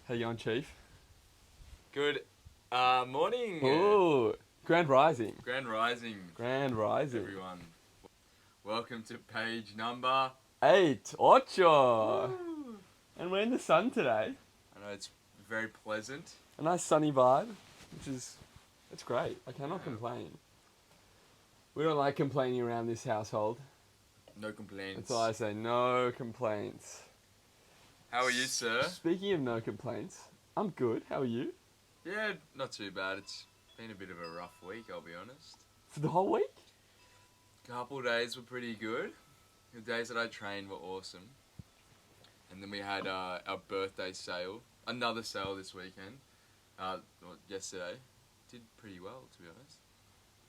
How you going, Chief? Good morning. Oh, Grand Rising. Grand Rising, Grand Rising. everyone. Welcome to page number 8, Ocho. Woo. And we're in the sun today. I know it's very pleasant. A nice sunny vibe, it's great. I cannot Yeah. complain. We don't like complaining around this household. No complaints. That's all I say, no complaints. How are you, sir? Speaking of no complaints, I'm good. How are you? Yeah, not too bad. It's been a bit of a rough week, I'll be honest. For the whole week? Couple days were pretty good. The days that I trained were awesome. And then we had our birthday sale. Another sale this weekend. Yesterday. Did pretty well, to be honest.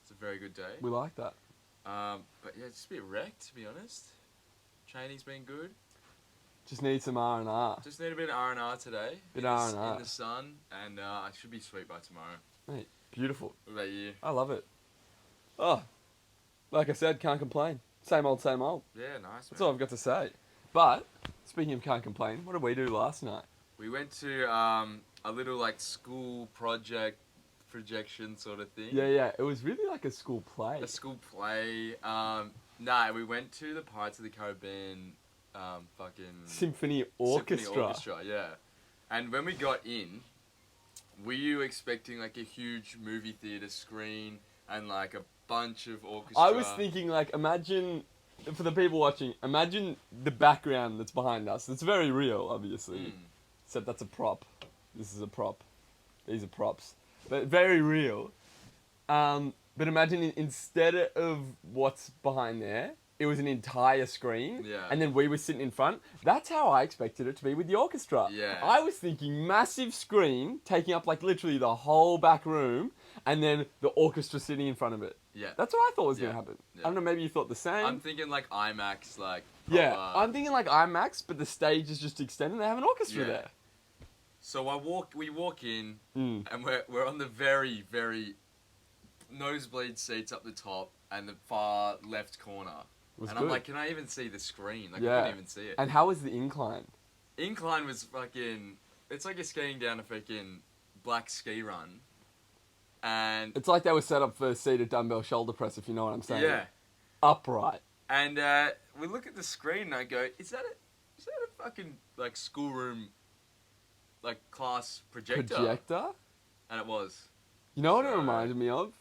It's a very good day. We like that. But yeah, just a bit wrecked, to be honest. Training's been good. Just need some R&R. Just need a bit of R&R today. Bit R&R. In the sun, and I should be sweet by tomorrow. Mate, beautiful. What about you? I love it. Oh, like I said, can't complain. Same old, same old. Yeah, nice. That's all I've got to say. But, speaking of can't complain, what did we do last night? We went to a little like school projection sort of thing. Yeah, it was really like a school play. A school play. We went to the Pirates of the Caribbean Symphony Orchestra. Yeah. And when we got in, were you expecting like a huge movie theater screen and like a bunch of orchestra? I was thinking like, imagine, for the people watching, imagine the background that's behind us. It's very real, obviously. Except that's a prop. This is a prop. These are props. But very real. But imagine instead of what's behind there, it was an entire screen. Yeah. And then we were sitting in front. That's how I expected it to be with the orchestra. Yeah. I was thinking massive screen taking up like literally the whole back room and then the orchestra sitting in front of it. Yeah. That's what I thought was going to happen. Yeah. I don't know, maybe you thought the same. I'm thinking like IMAX, like Yeah, proper- I'm thinking like IMAX, but the stage is just extended. They have an orchestra Yeah. there. So we walk in, Mm. and we're on the very, very nosebleed seats up the top and the far left corner. Was and good. I'm like, can I even see the screen? Like, Yeah. I couldn't even see it. And how was the incline? Incline was fucking. It's like you're skiing down a fucking black ski run, and It's like they were set up for seated dumbbell shoulder press, if you know what I'm saying. yeah, Upright. and we look at the screen and I go, is that a fucking like schoolroom, like class projector? Projector? And it was. You know what it So- reminded me of?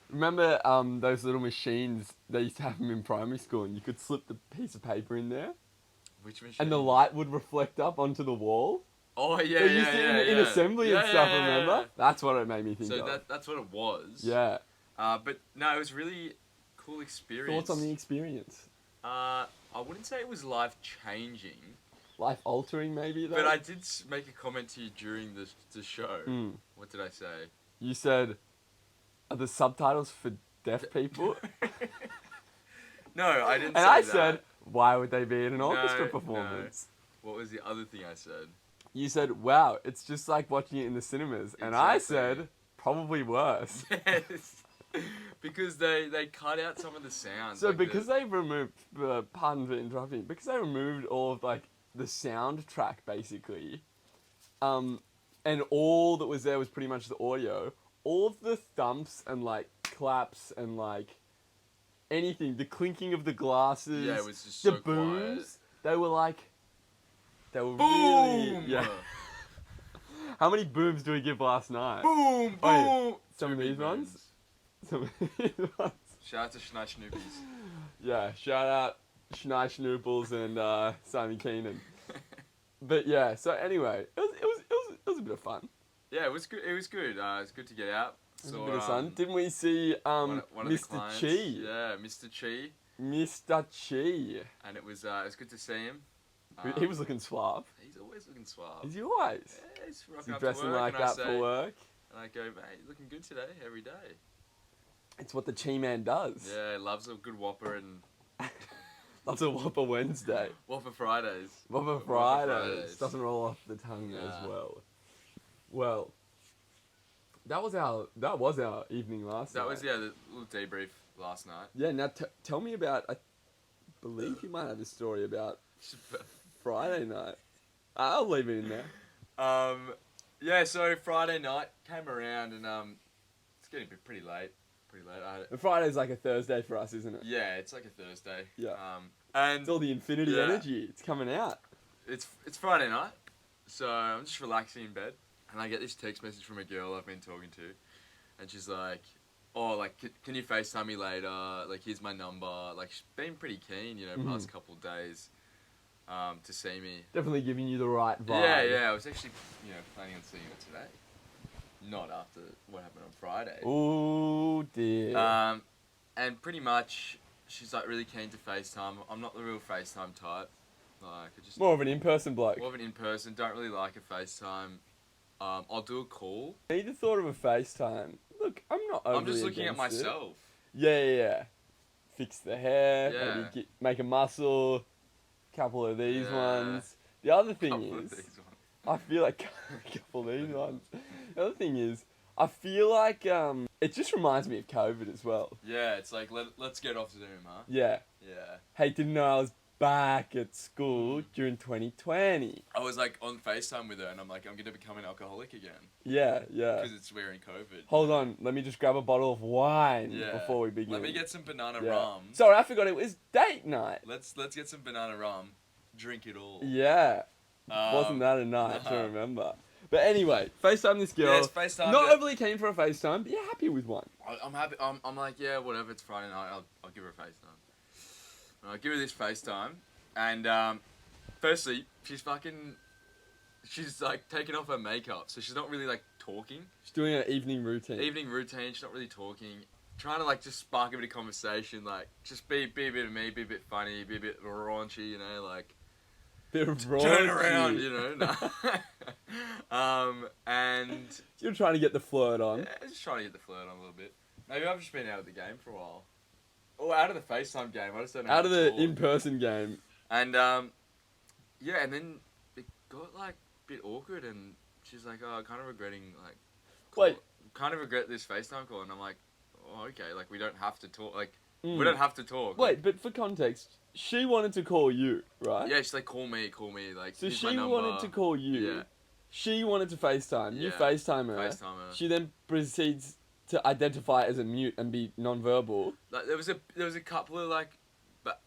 Remember those little machines, they used to have them in primary school, and you could slip the piece of paper in there, Which machine? and the light would reflect up onto the wall? Oh yeah, They yeah, used it yeah, in yeah. assembly Yeah, and stuff, yeah, yeah, remember? yeah. That's what it made me think So of. that's what it was. Yeah. But no, it was really cool experience. Thoughts on the experience? I wouldn't say it was life changing, Life altering, maybe, though? but I did make a comment to you during the show. Mm. What did I say? You said, are the subtitles for deaf people? No, I didn't. And say I that. said, why would they be in an orchestra No, performance? What was the other thing I said? You said, wow, it's just like watching it in the cinemas. And I Exactly. said, probably worse. Yes, because they cut out some of the sounds. So like because they removed, pardon for interrupting, because they removed all of like the soundtrack basically, and all that was there was pretty much the audio, all of the thumps and like claps and like anything, the clinking of the glasses, Yeah, it was just the so booms, they were boom. really, yeah. How many booms do we give last night? Boom, boom. Oh, yeah. Some Two of big these ones? booms. Some of these ones. Shout out to Schneich Snoopies. Yeah, shout out Schnei Schnooples and Simon Keenan. But yeah, so anyway, it was a bit of fun. Yeah, it was good. It was good. It's good to get out. It was a bit of fun. Didn't we see one of the Mr. clients. Chi? Yeah, Mr. Chi. Mr. Chi. And it was good to see him. He was looking suave. He's always looking suave. Is he always? Yeah, he's Is rocking he up to dressing work, like and I that say, for work? And I go, mate, you're looking good today, every day. It's what the Chi Man does. Yeah, loves a good Whopper and Loves a Whopper Wednesday. Whopper Fridays. Whopper Whopper Fridays. Fridays. Doesn't roll off the tongue Nah. as well. Well, that was our evening last night. That was, yeah, the little debrief last night. Yeah, now tell me about, I believe you might have a story about Friday night. I'll leave it in there. Yeah, so Friday night came around and it's getting pretty late. And Friday's like a Thursday for us, isn't it? Yeah, it's like a Thursday. Yeah. And It's all the infinity Yeah. energy. It's coming out. it's Friday night, so I'm just relaxing in bed, and I get this text message from a girl I've been talking to, and she's like, "Oh, like, can you FaceTime me later? Like, here's my number." Like, she's been pretty keen, past couple of days, to see me. Definitely giving you the right vibe. Yeah. I was actually, planning on seeing her today, not after what happened on Friday. Oh dear. And pretty much, she's like really keen to FaceTime. I'm not the real FaceTime type. Like, I just More of an in-person bloke. more of an in person. Don't really like a FaceTime. I'll do a call. I need the thought of a FaceTime. Look, I'm not overly I'm just looking at against it. myself. Yeah. Fix the hair, Yeah. maybe make a muscle, couple of these Yeah. ones. The other thing Couple of is, these ones. I feel like a couple of these ones. The other thing is, I feel like it just reminds me of COVID as well. Yeah, it's like let's get off Zoom, huh? Yeah. Yeah. Hey, didn't know I was back at school during 2020. I was like on FaceTime with her, and I'm like, I'm gonna become an alcoholic again Yeah. because we're in COVID. Hold on, let me just grab a bottle of wine Yeah. before we begin. Let me get some banana Yeah. rum. Sorry, I forgot it was date night. Let's get some banana rum. Drink it all. Yeah. Wasn't that a night to nah. remember? But anyway, FaceTime this girl. Yeah, it's FaceTime. Not overly keen for a FaceTime, but you're happy with one. I'm happy. I'm like, yeah, whatever. It's Friday night. I'll give her a FaceTime. And I'll give her this FaceTime, and firstly, she's like taking off her makeup, so she's not really like talking. She's doing an evening routine. Evening routine. She's not really talking. Trying to like just spark a bit of conversation, like just be a bit of me, be a bit funny, be a bit raunchy, like. Bit of Turn raunchy. around, no. And You're trying to get the flirt on. yeah, just trying to get the flirt on a little bit. Maybe I've just been out of the game for a while. Or out of the FaceTime game. I just don't know. Out of how to the talk. in-person game. And yeah, and then it got like a bit awkward, and she's like, "Oh, kind of regretting like." Wait. Kind of regret this FaceTime call, and I'm like, "Oh, okay. Like we don't have to talk. Like Mm. we don't have to talk." Wait, but for context, she wanted to call you, right? Yeah, she's like, call me. Like. So here's my she number. wanted to call you. Yeah. She wanted to FaceTime. You Yeah. FaceTime her. FaceTime her. She then proceeds to identify as a mute and be non-verbal. Like there was a couple of like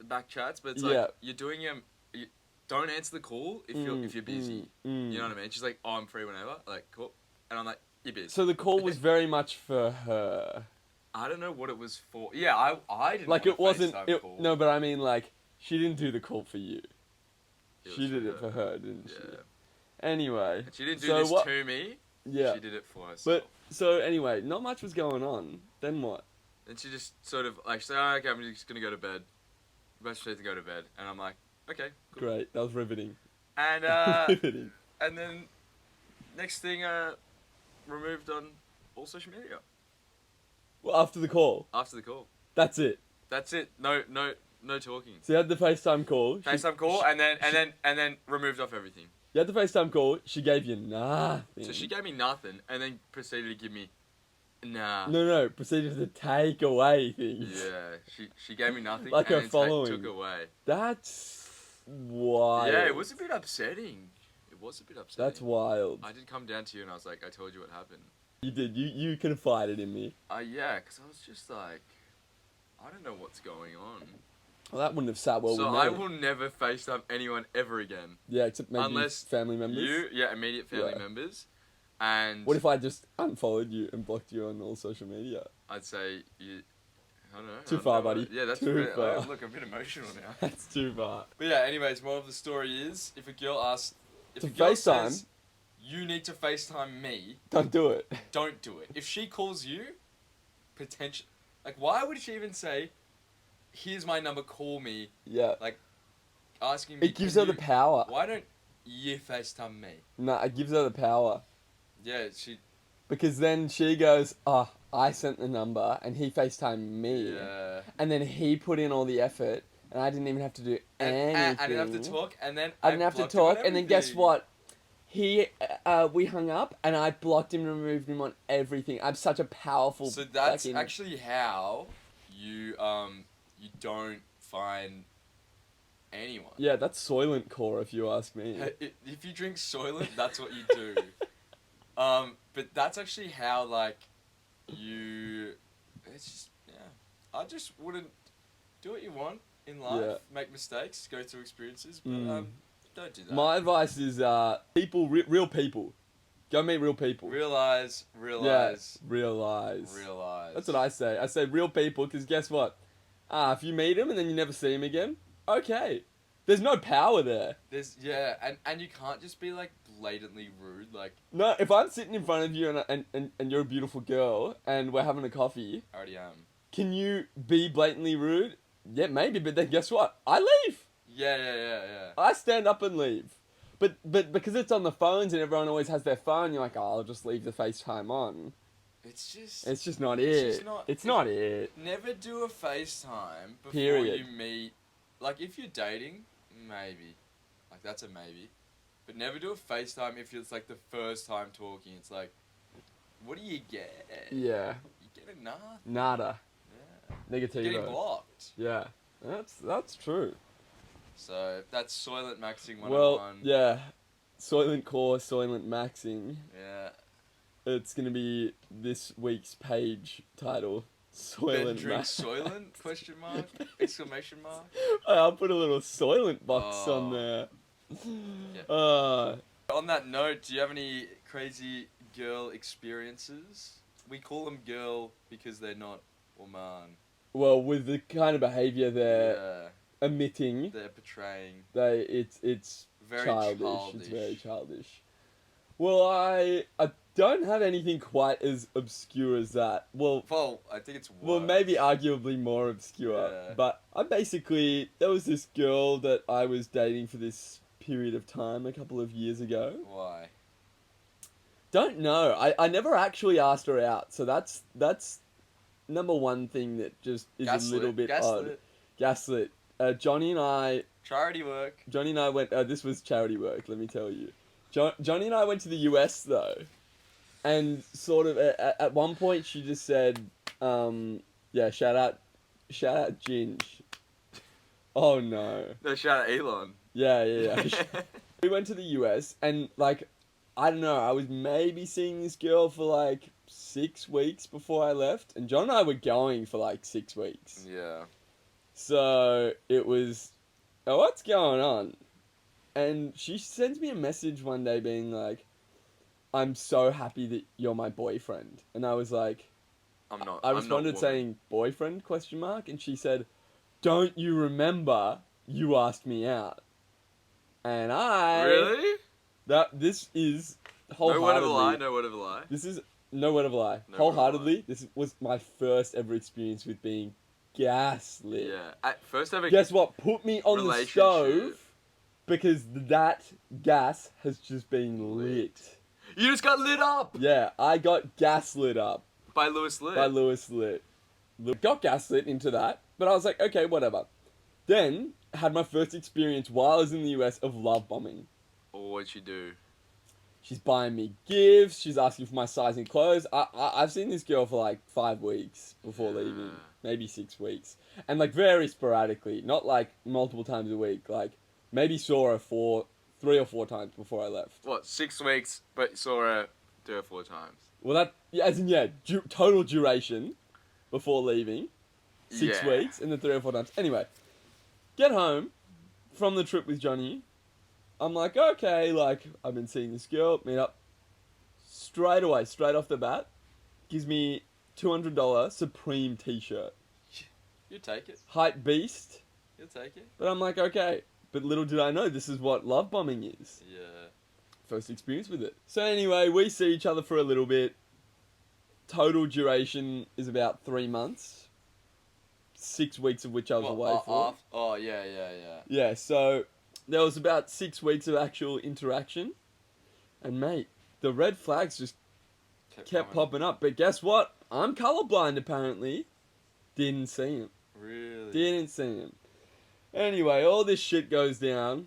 back chats, but it's Yeah. like you're doing you don't answer the call if you're busy. You know what I mean? She's like, "Oh, I'm free whenever." Like, cool. And I'm like, "You're busy." So the call was very much for her. I don't know what it was for. Yeah, I didn't. Like want it wasn't. FaceTime call. No, but I mean, like she didn't do the call for you. It She was did it for her, didn't she? Yeah. Anyway. And she didn't do So this what- to me. Yeah. She did it for herself. But so anyway, not much was going on. Then what? Then she just sort of like said, "Oh, okay, I'm just gonna go to bed. We're both straight to go to bed." And I'm like, "Okay, cool." Great. That was riveting. And Riveting. and then next thing, removed on all social media Well, after the call, after the call. that's it. That's it. No talking. So you had the FaceTime call. FaceTime call, and then removed off everything. You had the FaceTime call. She gave you nothing. So she gave me nothing, and then proceeded to give me, nah. No. Proceeded to take away things. Yeah, she gave me nothing, Like and her then following. took away. That's wild. Yeah, it was a bit upsetting. That's wild. I did come down to you, and I was like, I told you what happened. You did. You confided in me. Yeah, because I was just like, I don't know what's going on. Well, that wouldn't have sat well So with me. I will never FaceTime anyone ever again. Yeah, except maybe Unless family members. Immediate family Yeah. members. And What if I just unfollowed you and blocked you on all social media? I'd say you. I don't know. Too I don't far, know what- buddy. Yeah, that's Too really, far. look, I'm a bit emotional now. That's too far. But yeah, anyways, moral of the story is, if a girl asks, if To a girl FaceTime? says, you need to FaceTime me, Don't do it. don't do it. If she calls you, potential, like, why would she even say, here's my number, call me, Yeah. asking me. It gives "Can her the you-" power. Why don't you FaceTime me? No, it gives her the power. Yeah, she. Because then she goes, oh, I sent the number and he FaceTimed me. Yeah. And then he put in all the effort and I didn't even have to do anything. And I didn't have to talk, and then I didn't have to blocked him on talk, and then guess everything. what? We hung up, and I blocked him and removed him on everything. I'm such a powerful. So that's fucking- actually how you don't find anyone. Yeah, that's Soylent Core, if you ask me. If you drink Soylent, that's what you do. But that's actually how like you. It's just I just wouldn't do what you want in life. Yeah. Make mistakes, go through experiences, but don't do that. My advice is real people. Go meet real people. Realize. Yeah, realize. That's what I say. I say real people because guess what? If you meet them and then you never see them again, okay. There's no power there. And you can't just be like blatantly rude. Like No, if I'm sitting in front of you and you're a beautiful girl and we're having a coffee, I already am. can you be blatantly rude? Yeah, maybe, but then guess what? I leave. Yeah. I stand up and leave. But because it's on the phones and everyone always has their phone, you're like, I'll just leave the FaceTime on. It's just not It's not it. Never do a FaceTime before Period. you meet. Like if you're dating, maybe. Like that's a maybe. But never do a FaceTime if it's like the first time talking. It's like, what do you get? Yeah. You get a nah. Nada. Yeah. Negativo. You're getting blocked. Yeah. That's true. So that's Soylent Maxing 101. Well, yeah. Soylent Core, Soylent Maxing. Yeah. It's gonna be this week's page title. Ben Soylent drinks Soylent? Question mark? Exclamation mark? I'll put a little Soylent box Oh. on there. Yeah. On that note, do you have any crazy girl experiences? We call them girl because they're not woman. Well, with the kind of behaviour they're emitting, they're portraying. It's Very childish. It's very childish. Well, I don't have anything quite as obscure as that. Well, I think it's worse. Well, maybe arguably more obscure. Yeah. But there was this girl that I was dating for this period of time a couple of years ago. Why? Don't know. I never actually asked her out, so that's number one thing that just is a little bit odd. Gaslit. Johnny and I went. This was charity work. Let me tell you. Johnny and I went to the US though, and sort of at one point she just said, shout out Ginge. Oh no. No, shout out Elon. Yeah. We went to the US and like, I don't know, I was maybe seeing this girl for like 6 weeks before I left, and John and I were going for like 6 weeks. Yeah. So it was, oh, what's going on? And she sends me a message one day being like, I'm so happy that you're my boyfriend. And I was like, I'm not. I responded saying boyfriend ? And she said, don't you remember you asked me out? And Really? This is wholeheartedly. No word of a lie. This is no word of a lie. Wholeheartedly, this was my first ever experience with being gaslit. Yeah. First ever. Guess what? Put me on the stove because that gas has just been lit. You just got lit up. Yeah, I got gaslit up. By Lewis Litt. Got gaslit into that, but I was like, okay, whatever. Then had my first experience while I was in the US of love bombing. Oh, what'd she do? She's buying me gifts. She's asking for my size in clothes. I've seen this girl for like 5 weeks before leaving. Maybe 6 weeks. And like very sporadically. Not like multiple times a week. Like maybe saw her 3 or 4 times before I left. What, 6 weeks, but saw her 3 or 4 times? Well, total duration before leaving. 6 weeks and then 3 or 4 times. Anyway, get home from the trip with Johnny. I'm like, okay, like, I've been seeing this girl, meet up. Straight off the bat, gives me $200 Supreme t-shirt. You take it. Hype beast. You'll take it. But I'm like, okay. But little did I know, this is what love bombing is. Yeah. First experience with it. So anyway, we see each other for a little bit. Total duration is about 3 months. 6 weeks of which I was away for. Yeah. Yeah, so there was about 6 weeks of actual interaction. And mate, the red flags just kept popping up. But guess what? I'm colorblind apparently. Didn't see him. Really? Didn't see him. Anyway, all this shit goes down.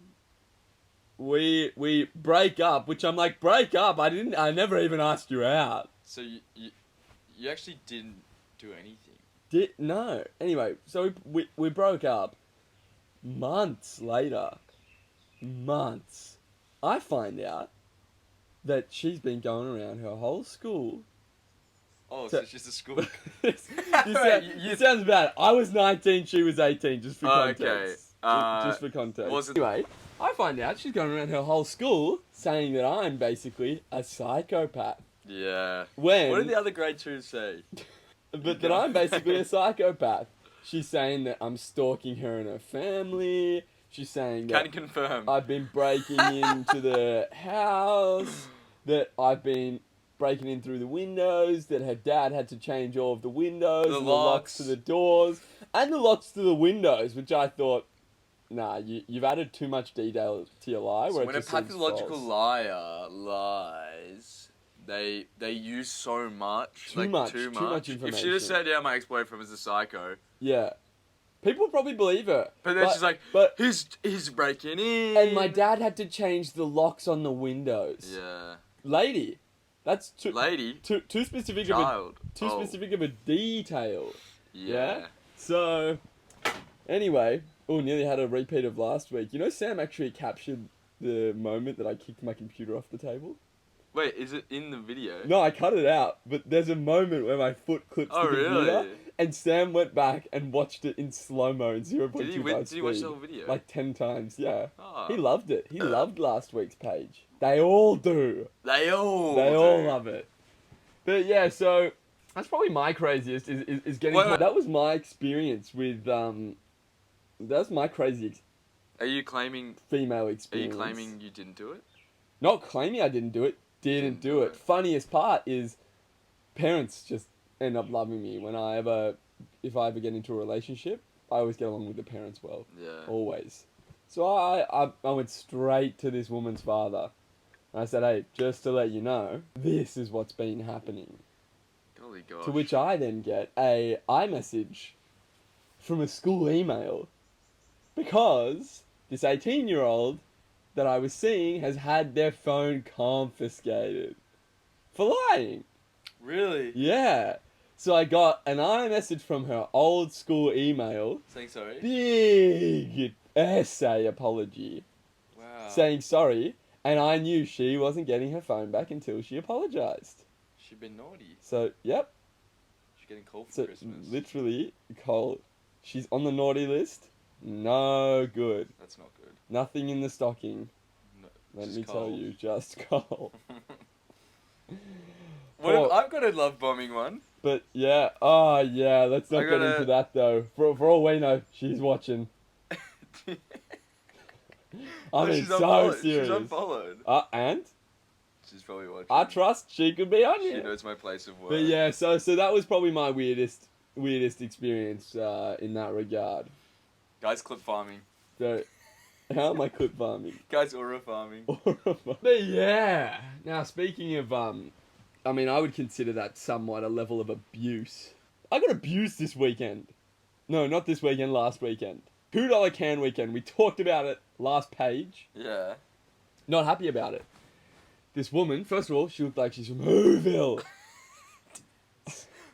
We break up, which I'm like, break up? I never even asked you out. So you actually didn't do anything? No. Anyway, so we broke up. Months later, I find out that she's been going around her whole school. Oh, so it's just a school. You sounds bad. I was 19, she was 18, just for context. Okay. Just for context. Wasn't- Anyway, I find out she's going around her whole school saying that I'm basically a psychopath. Yeah. When... What did the other grade 2s say? But that I'm basically a psychopath. She's saying that I'm stalking her and her family. She's saying that Can confirm. I've been breaking into the house, that I've been breaking in through the windows, that her dad had to change all of the windows, The and the locks to the doors, and the locks to the windows, which I thought, nah, you've added too much detail to your lie. So where when it a just seems pathological false. liar lies, they use so much. Too much Too much much. If she information. just said, yeah, my ex-boyfriend was a psycho. Yeah. People probably believe her. But then she's like, but he's breaking in. and my dad had to change the locks on the windows. Yeah. Lady. That's too Lady. too specific Child. specific of a detail. Yeah. So anyway, nearly had a repeat of last week. You know, Sam actually captured the moment that I kicked my computer off the table. Wait, is it in the video? No, I cut it out, but there's a moment where my foot clips the computer, really? and Sam went back and watched it in slow-mo in 0.25 Did he watch the whole video? Like 10 times, yeah. Oh. He loved it. He loved last week's page. They all do. They all love it. But yeah, so that's probably my craziest is getting... Wait. That was my experience with... That's my crazy Are you claiming female experience. you didn't do it? Not claiming I didn't do it. Didn't do it. Funniest part is parents just end up loving me if I ever get into a relationship. I always get along with the parents well. Yeah. Always. So I went straight to this woman's father. And I said, hey, just to let you know, this is what's been happening. Golly gosh. To which I then get a iMessage from a school email. Because this 18-year-old that I was seeing has had their phone confiscated for lying. Really? Yeah. So I got an iMessage from her old school email. Saying sorry? Big essay apology. Wow. Saying sorry. And I knew she wasn't getting her phone back until she apologized. She'd been naughty. So, yep. She's getting cold for So, Christmas. literally, Cole, she's on the naughty list. No good. That's not good. Nothing in the stocking. No, Let just me tell cold. you, just cold. I've got a love bombing one. But yeah, let's not get into that though. For all we know, she's watching. I mean, she's so unfollowed. serious. She's unfollowed. And She's probably watching. I trust she could be on She here. knows my place of work. But yeah, so that was probably my weirdest experience in that regard. Guys, clip farming. So, how am I clip farming? Guys, aura farming. But yeah. Now speaking of I mean, I would consider that somewhat a level of abuse. I got abused this weekend. No, not this weekend, last weekend. $2 can weekend. We talked about it last page. Yeah. Not happy about it. This woman, first of all, she looked like she's from Whoville.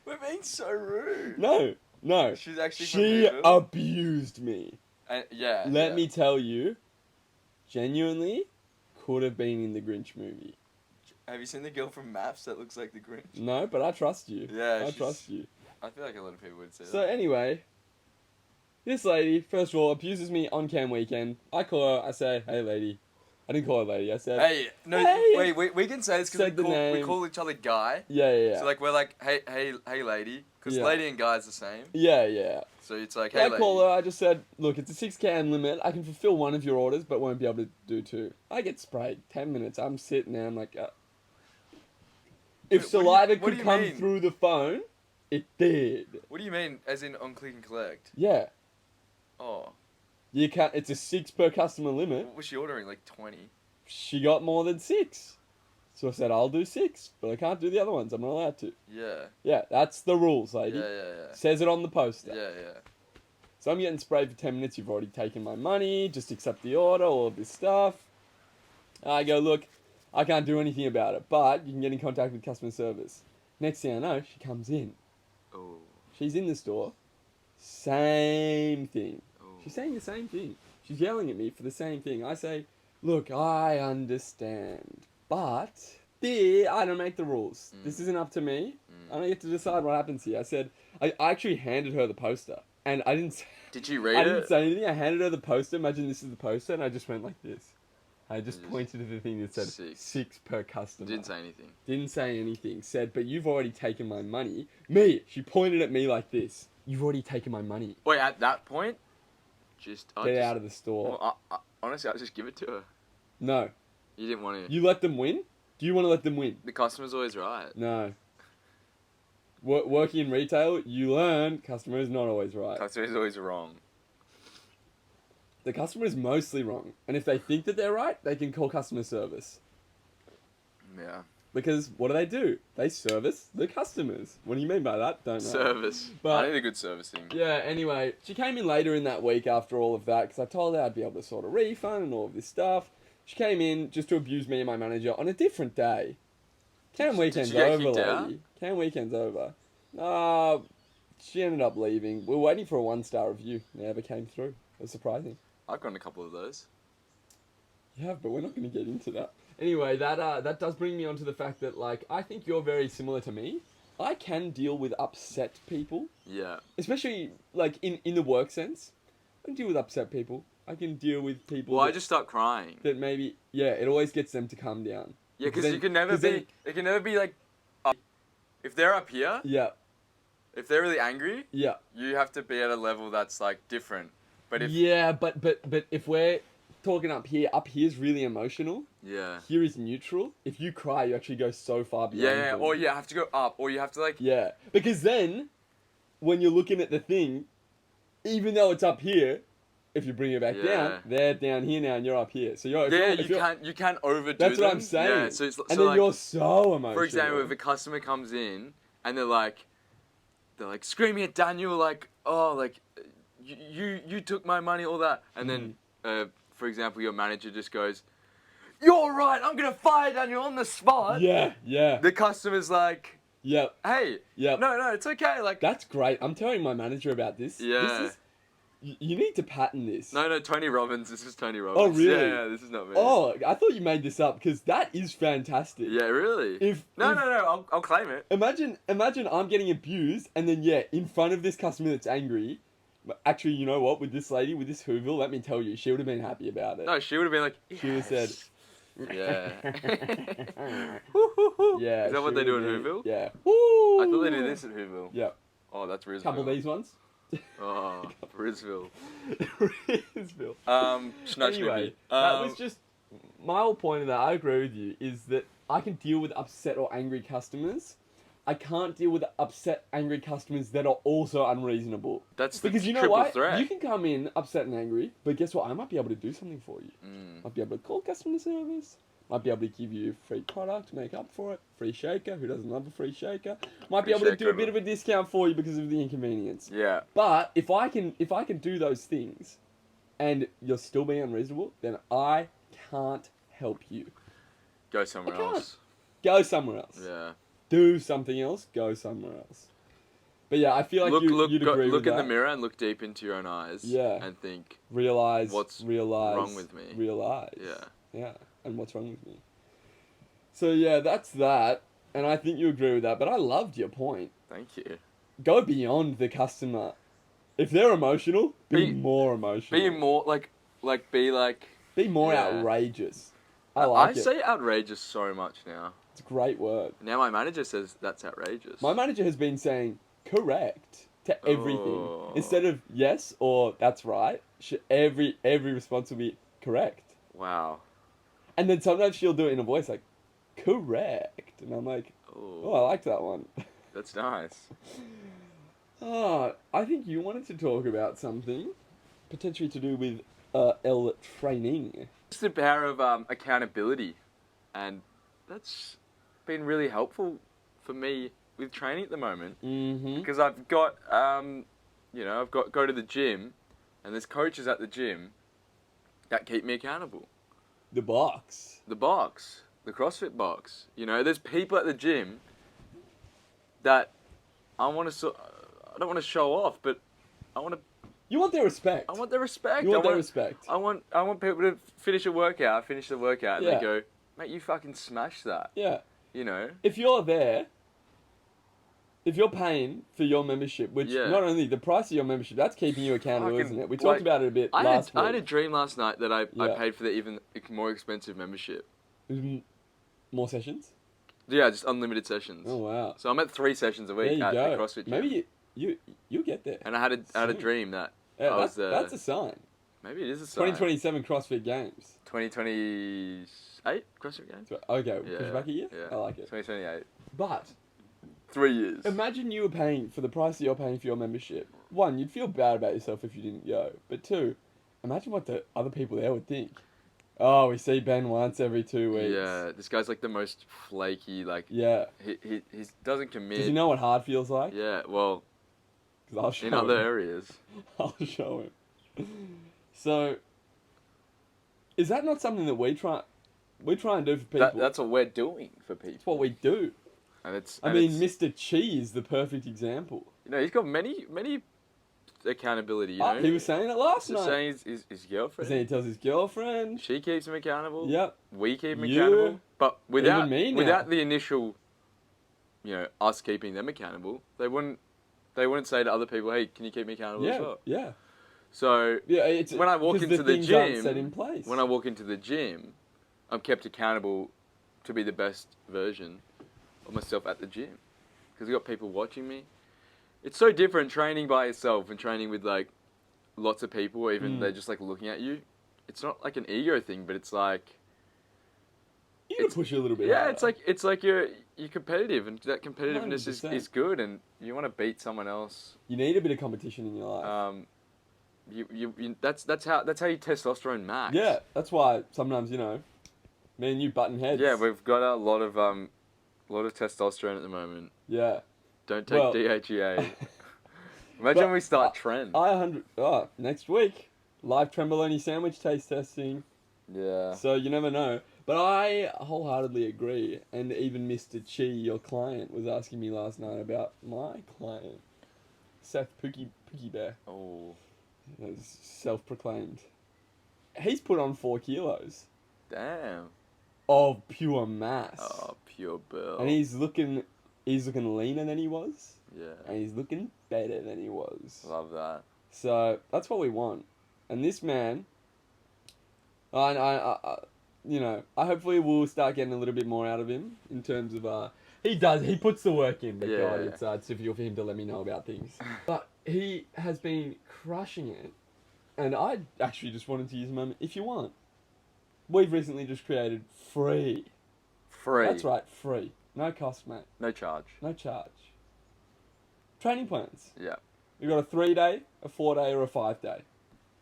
We're being so rude. No. She's actually She from Whoville. abused me. Yeah. Let me tell you, genuinely, could have been in the Grinch movie. Have you seen the girl from Maps that looks like the Grinch? No, but I trust you. Yeah, I trust you. I feel like a lot of people would say So that. anyway, this lady, first of all, abuses me on cam weekend. I call her, I say, hey lady. I didn't call her lady, I said... Hey, no, Hey. wait, we can say this Said because the we name. call each other guy. Yeah. So like we're like, hey lady, because Yeah. lady and guy is the same. Yeah. So it's like, I hey lady. call her, I just said, look, it's a 6 can limit. I can fulfill one of your orders, but won't be able to do 2. I get sprayed. 10 minutes. I'm sitting there, I'm like... If What do you- saliva what do could you come mean? through the phone, it did. What do you mean, as in on click and collect? Yeah. Oh, You can't... It's a 6 per customer limit. what was she ordering? Like 20? She got more than 6. So I said, I'll do 6, but I can't do the other ones. I'm not allowed to. Yeah. Yeah, that's the rules, lady. Yeah. Says it on the poster. Yeah. So I'm getting sprayed for 10 minutes. You've already taken my money. Just accept the order, all of this stuff. I go, look, I can't do anything about it, but you can get in contact with customer service. Next thing I know, she comes in. Oh. She's in the store. Same thing. Oh. She's saying the same thing. She's yelling at me for the same thing. I say, look, I understand, but I don't make the rules. This isn't up to me. I don't get to decide what happens here. I said, I actually handed her the poster. And I didn't Did you read I it? didn't say anything. I handed her the poster. Imagine this is the poster. And I just went like this. I just pointed to the thing that said 6 per customer. Didn't say anything. Didn't say anything. Said, but you've already taken my money. Me. She pointed at me like this. You've already taken my money. Wait, at that point, Get out of the store. Well, honestly, I'd just give it to her. No. You didn't want to. You let them win? Do you want to let them win? The customer's always right. No. Working in retail, you learn customer is not always right. Customer's always wrong. The customer is mostly wrong. And if they think that they're right, they can call customer service. Yeah. Because what do? They service the customers. What do you mean by that? Don't know. Service. But I need a good servicing. yeah, anyway, she came in later in that week after all of that because I told her I'd be able to sort a refund and all of this stuff. She came in just to abuse me and my manager on a different day. Cam weekend's Did you get over, kicked out? lady. Cam weekend's over. She ended up leaving. We were waiting for a 1-star review. Never came through. It was surprising. I've gotten a couple of those. Yeah, but we're not going to get into that. Anyway, that does bring me on to the fact that, like, I think you're very similar to me. I can deal with upset people. Yeah. Especially, like, in the work sense. I can deal with upset people. I can deal with people Well, I just start crying. that maybe, yeah, it always gets them to calm down. Yeah, because you can never be, it can never be like, if they're up here, Yeah, if they're really angry, yeah. you have to be at a level that's like different. But if, Yeah, but if we're talking up here's really emotional. yeah. Here is neutral. If you cry, you actually go so far beyond Yeah, them. or you have to go up, or you have to like, Yeah, because then, when you're looking at the thing, even though it's up here, if you bring it back Yeah. down, they're down here now and you're up here. So you're yeah, if you're, you can't overdo That's them. what I'm saying. Yeah, so it's, and so then like, you're so emotional. for example, if a customer comes in and they're like screaming at Daniel like, oh, like, you took my money, all that, and then, for example, your manager just goes, "You're right, I'm gonna fire Daniel on the spot." Yeah. The customer's like, Yep. "Hey, Yep. no, it's okay." Like, That's great. I'm telling my manager about this. Yeah. This is, you need to patent this. no, Tony Robbins. This is Tony Robbins. really? Yeah, this is not me. Oh, I thought you made this up because that is fantastic. Yeah, really? If No, I'll claim it. Imagine I'm getting abused and then in front of this customer that's angry. Actually, you know what? With this lady, with this Whoville, let me tell you, she would have been happy about it. No, she would have been like, yes. She would have said, Yeah. yeah. Is that what she they do would in have been- Whoville? Yeah. I thought they did this at Whoville. Yeah. Oh, that's Risville. Couple of these ones. Oh, Risville. Risville. Snatch Anyway, that was just my whole point of that. I agree with you. Is that I can deal with upset or angry customers. I can't deal with upset, angry customers that are also unreasonable. That's the Because you know triple what? threat. You can come in upset and angry, but guess what? I might be able to do something for you. Mm. Might be able to call customer service. Might be able to give you free product, make up for it. Free shaker. Who doesn't love a free shaker? Might be Free able to do a shaker. bit of a discount for you because of the inconvenience. Yeah. But if I can do those things, and you're still being unreasonable, then I can't help you. Go somewhere I can't. else. Go somewhere else. Yeah. Do something else. Go somewhere else. But yeah, I feel like you'd agree look with in that. the mirror and look deep into your own eyes. Yeah. And think, Realize what's realize, wrong with me? Realize. Yeah. Yeah. And what's wrong with me? So yeah, that's that. And I think you agree with that. But I loved your point. Thank you. Go beyond the customer. If they're emotional, be Be- more emotional. Be more Be more Yeah. outrageous. I like it. say outrageous so much now. It's a great word. Now my manager says that's outrageous. My manager has been saying correct to everything. Oh. Instead of yes or that's right, every response will be correct. Wow. And then sometimes she'll do it in a voice like, correct. And I'm like, oh, I like that one. That's nice. I think you wanted to talk about something, potentially to do with L training. It's the power of accountability, and that's been really helpful for me with training at the moment. Mm-hmm. Because I've got, I've got go to the gym, and there's coaches at the gym that keep me accountable. The box. The box, the CrossFit box. You know, there's people at the gym that I don't want to show off, but I want You want their respect. their respect. You want their respect. I want people to finish the workout, and Yeah. they go, mate, you fucking smashed that. Yeah. you know. If you're there, if you're paying for your membership, which Yeah. not only the price of your membership, that's keeping you accountable, Fucking, isn't it? We like, talked about it a bit last I had a week. dream last night that I Yeah. paid for the even more expensive membership. More sessions? Yeah, just unlimited sessions. Oh, wow. So I'm at 3 sessions a There week you at go. the CrossFit gym. Maybe you'll get there. And I had a Soon. dream that Yeah, I was that's a sign. maybe it is a sign. 2027 CrossFit Games. 2028 CrossFit Games. Okay, push Yeah, back a year? yeah. I like it. 2028. But 3 years. imagine you were paying for the price that you're paying for your membership. One, you'd feel bad about yourself if you didn't go. But two, imagine what the other people there would think. Oh, we see Ben once every 2 weeks. Yeah, this guy's like the most flaky. Like, Yeah. he doesn't commit. Does he know what hard feels like? Yeah, well, 'Cause I'll show in him. other areas. I'll show him. So, is that not something that we try and do for people? That's what we're doing for people. That's what we do. And it's. I mean, Mr. Chi is the perfect example. You know, he's got many accountability. You know, He was saying it last He was night. saying his girlfriend. Then he tells his girlfriend. She keeps him accountable. Yep. We keep him You. accountable. But without Even me now. without the initial, you know, us keeping them accountable, they wouldn't say to other people, "Hey, can you keep me accountable as well?" Yeah. So Yeah. It's when I walk 'cause into the things aren't gym, set in place. when I walk into the gym, I'm kept accountable to be the best version of myself at the gym because I've got people watching me. It's so different training by yourself and training with like lots of people, or even they're just like looking at you. It's not like an ego thing, but it's like you can push it a little bit. yeah, harder. it's like you're competitive, and that competitiveness 100%. is good, and you want to beat someone else. You need a bit of competition in your life. You that's how you testosterone max. Yeah, that's why sometimes me and you button heads. Yeah, we've got a lot of testosterone at the moment. Yeah. Don't take Well- DHEA. Imagine we start trend. Next week, live tremboloni sandwich taste testing. Yeah. So you never know. But I wholeheartedly agree. And even Mr. Chi, your client, was asking me last night about my client, Seth Pookie Bear. Oh, Self-proclaimed. He's put on 4 kilos damn. of pure mass. Oh, pure bill. And he's looking leaner than he was. Yeah. And he's looking better than he was. Love that. So that's what we want. And this man, I hopefully will start getting a little bit more out of him in terms of he puts the work in, but Yeah. God, it's difficult for him to let me know about things. But he has been crushing it, and I actually just wanted to use a moment. If you want, we've recently just created free. Free. That's right, free. No cost, mate. No charge. No charge. Training plans. Yeah. We've got a 3-day, a 4-day, or a 5-day.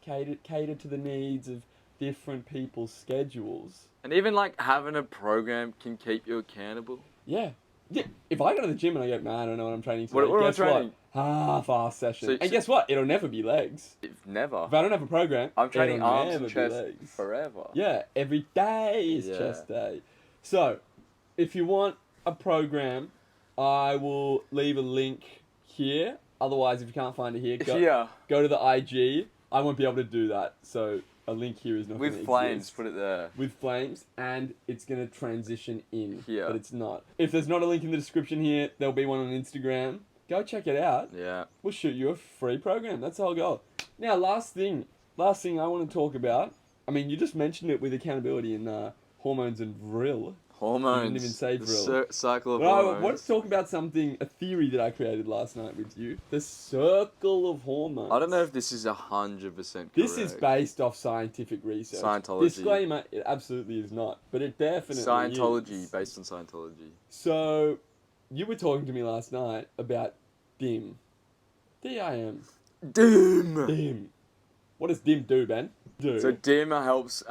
Cater to the needs of different people's schedules. And even like having a program can keep you accountable. Yeah. Yeah. If I go to the gym and I go, man, I don't know what I'm training today. What am I guess training? what? Half-ass session. So- And guess what? It'll never be legs. Never. If I don't have a program, I'm training it'll arms never and be chest legs. forever. Yeah. Every day is Yeah. chest day. So, if you want a program, I will leave a link here. Otherwise, if you can't find it here, go to the IG. I won't be able to do that. So, a link here is not going to With flames, exist. put it there. With flames, and it's going to transition in. Here. But it's not. If there's not a link in the description here, there'll be one on Instagram. Go check it out. Yeah. We'll shoot you a free program. That's the whole goal. Now, last thing I want to talk about. I mean, you just mentioned it with accountability and hormones and vril. Hormones. You didn't even say The vril. cycle of But I hormones. want to talk about a theory that I created last night with you. The circle of hormones. I don't know if this is 100% correct. This is based off scientific research. Scientology. Disclaimer, it absolutely is not. But it definitely Scientology, is. based on Scientology. So, you were talking to me last night about DIM. D-I-M. DIM! DIM. What does DIM do, Ben? So DIM helps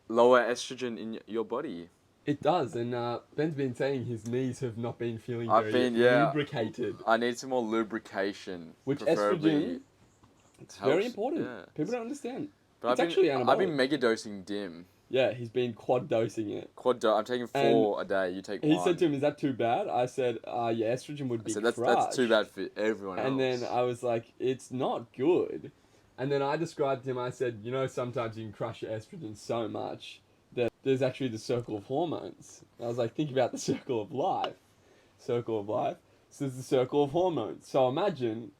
lower estrogen in your body. It does, and Ben's been saying his knees have not been feeling I've very been, yeah. lubricated. I need some more lubrication. Which preferably. estrogen, it's helps, very important. yeah. People don't understand. But It's actually I've been anabolic. mega dosing DIM. Yeah, he's been quad dosing it. I'm taking 4 a day. You take 1. He said to him, "Is that too bad?" I said, "Yeah, estrogen would I be said, crushed." that's too bad for everyone else. And then I was like, "It's not good." And then I described to him. I said, "Sometimes you can crush your estrogen so much that there's actually the circle of hormones. I was like, think about the circle of life. Circle of life. So there's the circle of hormones. So imagine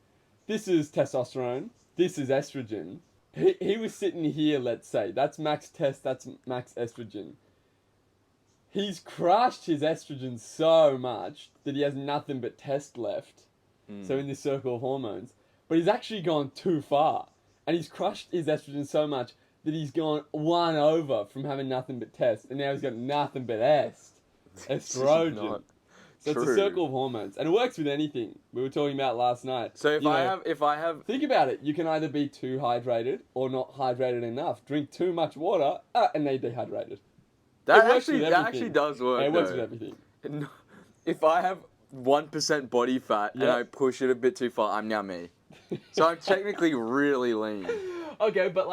this is testosterone, this is estrogen. He was sitting here, let's say. That's max test, that's max estrogen. He's crushed his estrogen so much that he has nothing but test left. So in this circle of hormones. But he's actually gone too far. And he's crushed his estrogen so much that he's gone one over from having nothing but test. And now he's got nothing but estrogen. So it's a circle of hormones. And it works with anything. We were talking about last night. So if I have Think about it. You can either be too hydrated or not hydrated enough. Drink too much water and they're dehydrated. that actually does work. And it works though. with everything. If I have 1% body fat and Yeah. I push it a bit too far, I'm now me. So I'm technically really lean. Okay, but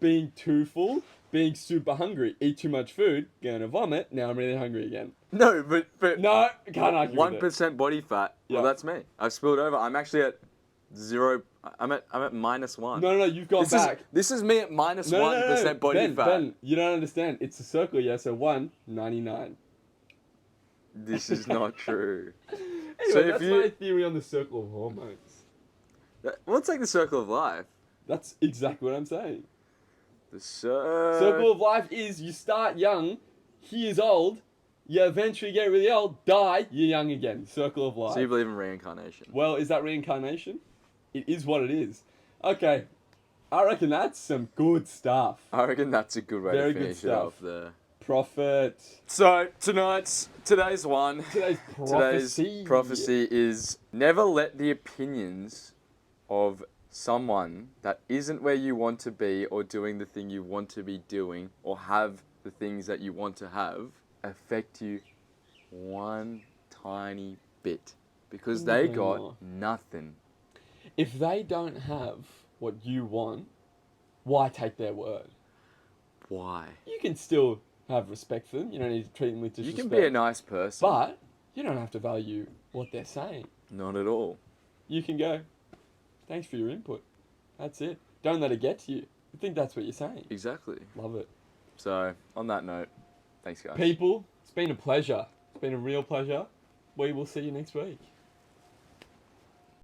being too full, being super hungry, eat too much food, gonna vomit, now I'm really hungry again. No, but No, can't argue with it. 1% body fat. Yeah. Well, that's me. I've spilled over. I'm actually at 0. I'm at -1. No, you've gone back. This is me at minus No, 1% body Ben, fat. Ben, you don't understand. It's a circle, yeah, so 199. This is not true. Anyway, So if that's you- my theory on the circle of hormones. Well, it's like the circle of life. That's exactly what I'm saying. The Circle of life is you start young, years old, you eventually get really old, die, you're young again. Circle of life. So you believe in reincarnation? Well, is that reincarnation? It is what it is. Okay, I reckon that's some good stuff. I reckon that's a good way Very to good finish it stuff. off there. Prophet. So today's one. Today's prophecy. Prophecy is never let the opinions of someone that isn't where you want to be or doing the thing you want to be doing or have the things that you want to have affect you one tiny bit because they got nothing. If they don't have what you want, why take their word? Why? You can still have respect for them. You don't need to treat them with You disrespect. can be a nice person. But you don't have to value what they're saying. Not at all. You can go, thanks for your input. That's it. Don't let it get to you. I think that's what you're saying. Exactly. Love it. So, on that note, thanks guys. People, it's been a pleasure. It's been a real pleasure. We will see you next week.